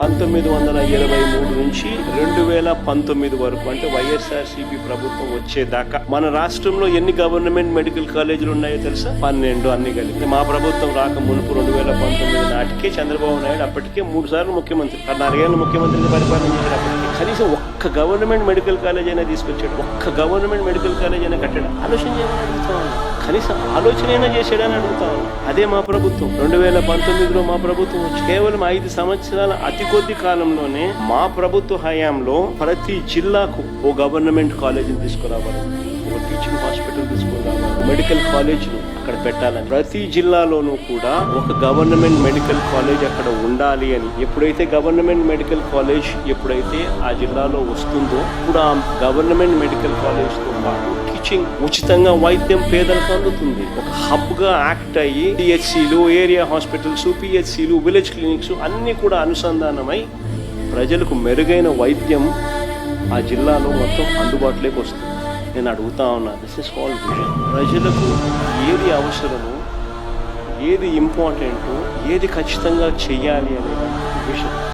1923 నుంచి 2019 వరకు అంటే వైఎస్ఆర్సీపీ ప్రభుత్వం వచ్చేదాకా మన రాష్ట్రంలో ఎన్ని గవర్నమెంట్ మెడికల్ కాలేజీలు ఉన్నాయో తెలుసా? 12 అన్ని కలిపి. మా ప్రభుత్వం రాక మునుపు 2019 నాటికే చంద్రబాబు నాయుడు అప్పటికే 3 సార్లు ముఖ్యమంత్రి, 4 ఏళ్ళు ముఖ్యమంత్రిగా పరిపాలన చేశారు. కనీసం ఒక్క గవర్నమెంట్ మెడికల్ కాలేజ్ అయినా తీసుకొచ్చాడు, ఒక్క గవర్నమెంట్ మెడికల్ కాలేజ్ అయినా కట్టాడు? ఆలోచన చేయమని అడుగుతా ఉన్నా. కనీసం ఆలోచన అయినా చేశాడని అడుగుతా ఉన్నా. అదే మా ప్రభుత్వం. 2019లో మా ప్రభుత్వం వచ్చి కేవలం 5 సంవత్సరాల అతి కొద్ది కాలంలోనే మా ప్రభుత్వ హయాంలో ప్రతి జిల్లాకు ఓ గవర్నమెంట్ కాలేజీని తీసుకురావాలి, ఒక టీచింగ్ హాస్పిటల్ తీసుకురావాలి, మెడికల్ కాలేజీలు అక్కడ పెట్టాలని. ప్రతి జిల్లాలోనూ కూడా ఒక గవర్నమెంట్ మెడికల్ కాలేజ్ అక్కడ ఉండాలి అని. ఎప్పుడైతే గవర్నమెంట్ మెడికల్ కాలేజ్ ఎప్పుడైతే ఆ జిల్లాలో వస్తుందో ఇప్పుడు ఆ గవర్నమెంట్ మెడికల్ కాలేజ్ తో పాటు టీచింగ్, ఉచితంగా వైద్యం పేదలకు అందుతుంది. ఒక హబ్ గా యాక్ట్ అయ్యి పిహెచ్సిలు, ఏరియా హాస్పిటల్స్, పిహెచ్సిలు, విలేజ్ క్లినిక్స్ అన్ని కూడా అనుసంధానమై ప్రజలకు మెరుగైన వైద్యం ఆ జిల్లాలో మొత్తం అందుబాటులోకి వస్తుంది. నేను అడుగుతా ఉన్నా, దిస్ ఇస్ కాల్డ్ విజన్. ప్రజలకు ఏది అవసరమో, ఏది ఇంపార్టెంటో, ఏది ఖచ్చితంగా చెయ్యాలి అనే విషయం.